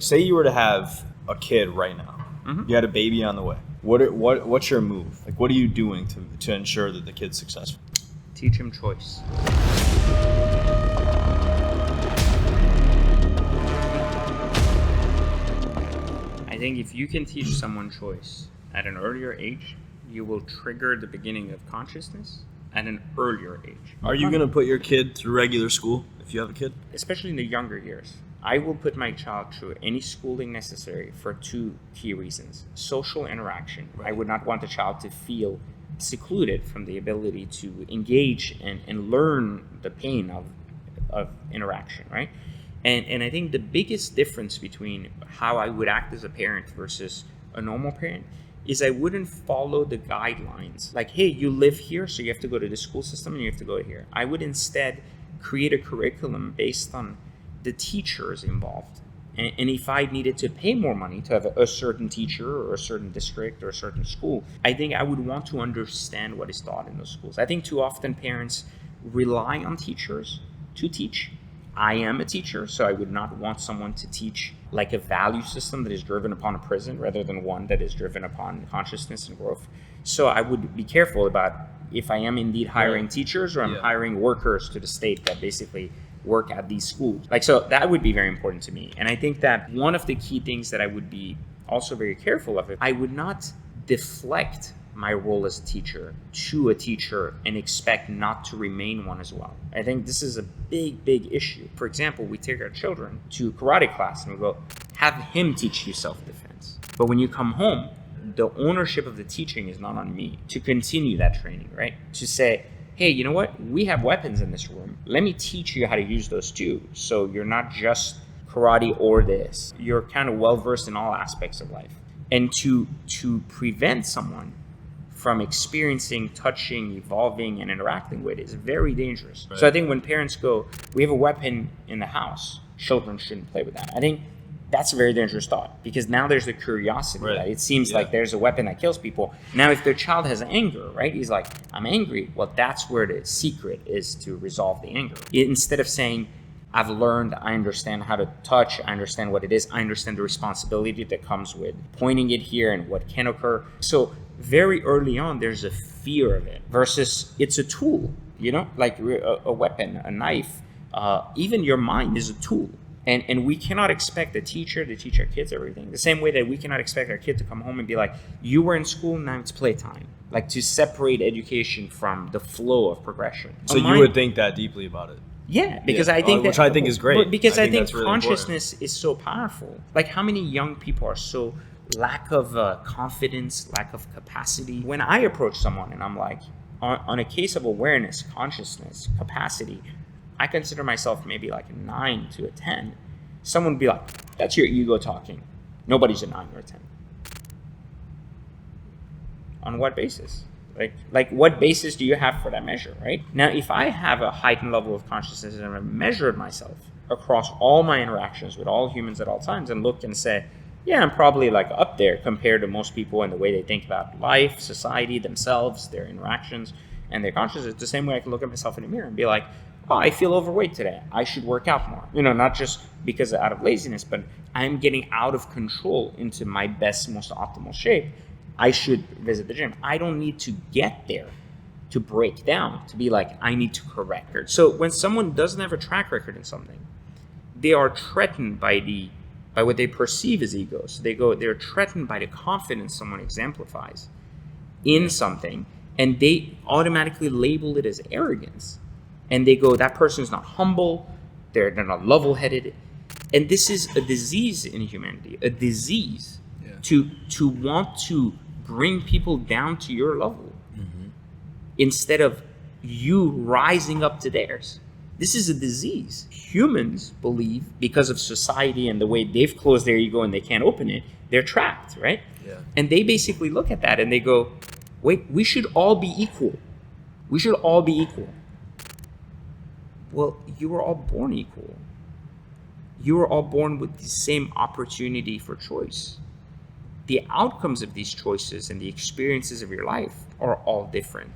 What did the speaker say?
say you were to have a kid right now. Mm-hmm. You had a baby on the way. What's your move? Like, what are you doing to ensure that the kid's successful? Teach him choice. I think if you can teach someone choice at an earlier age, you will trigger the beginning of consciousness at an earlier age. Are you going to put your kid through regular school if you have a kid? Especially in the younger years. I will put my child through any schooling necessary for two key reasons. Social interaction. Right. I would not want the child to feel secluded from the ability to engage and learn the pain of interaction, right? And I think the biggest difference between how I would act as a parent versus a normal parent is I wouldn't follow the guidelines. Like, hey, you live here, so you have to go to the school system and you have to go here. I would instead create a curriculum based on the teachers involved. And if I needed to pay more money to have a certain teacher or a certain district or a certain school, I think I would want to understand what is taught in those schools. I think too often parents rely on teachers to teach. I am a teacher, so I would not want someone to teach like a value system that is driven upon a prison rather than one that is driven upon consciousness and growth. So I would be careful about if I am indeed hiring teachers or I'm hiring workers to the state that basically work at these schools. Like, so that would be very important to me. And I think that one of the key things that I would be also very careful of, I would not deflect my role as a teacher to a teacher and expect not to remain one as well. I think this is a big issue. For example, we take our children to karate class and we go, have him teach you self-defense. But when you come home, the ownership of the teaching is not on me to continue that training, right? To say, hey, you know what? We have weapons in this room. Let me teach you how to use those too. So you're not just karate or this. You're kind of well-versed in all aspects of life. And to prevent someone from experiencing, touching, evolving, and interacting with is very dangerous. Right. So I think when parents go, we have a weapon in the house, children shouldn't play with that. I think that's a very dangerous thought because now there's the curiosity. Right. That it seems like there's a weapon that kills people. Now, if their child has anger, right? He's like, I'm angry. Well, that's where the secret is to resolve the anger. Instead of saying, I've learned, I understand how to touch, I understand what it is, I understand the responsibility that comes with pointing it here and what can occur. So very early on, there's a fear of it versus it's a tool, you know, like a weapon, a knife. Even your mind is a tool. And we cannot expect a teacher to teach our kids everything. The same way that we cannot expect our kid to come home and be like, you were in school, now it's playtime. Like to separate education from the flow of progression. So you would think that deeply about it? Yeah, because I think which I think is great. Because I think consciousness is so powerful. Like how many young people are so lack of confidence, lack of capacity. When I approach someone and I'm like, on a case of awareness, consciousness, capacity, I consider myself maybe like a 9 to a 10. Someone would be like, that's your ego talking. Nobody's a 9 or a 10. On what basis? Like what basis do you have for that measure, right? Now, if I have a heightened level of consciousness and I've measured myself across all my interactions with all humans at all times and look and say, yeah, I'm probably like up there compared to most people in the way they think about life, society, themselves, their interactions, and their consciousness. It's the same way I can look at myself in the mirror and be like, oh, I feel overweight today. I should work out more. You know, not just because out of laziness, but I'm getting out of control into my best, most optimal shape. I should visit the gym. I don't need to get there to break down, to be like, I need to correct. So when someone doesn't have a track record in something, they are threatened by what they perceive as egos. They're threatened by the confidence someone exemplifies in something, and they automatically label it as arrogance. And they go, that person's not humble, they're not level-headed. And this is a disease in humanity, a disease to want to bring people down to your level instead of you rising up to theirs. This is a disease. Humans believe, because of society and the way they've closed their ego and they can't open it, they're trapped, right? Yeah. And they basically look at that and they go, wait, we should all be equal. We should all be equal. Well, you were all born equal. You were all born with the same opportunity for choice. The outcomes of these choices and the experiences of your life are all different.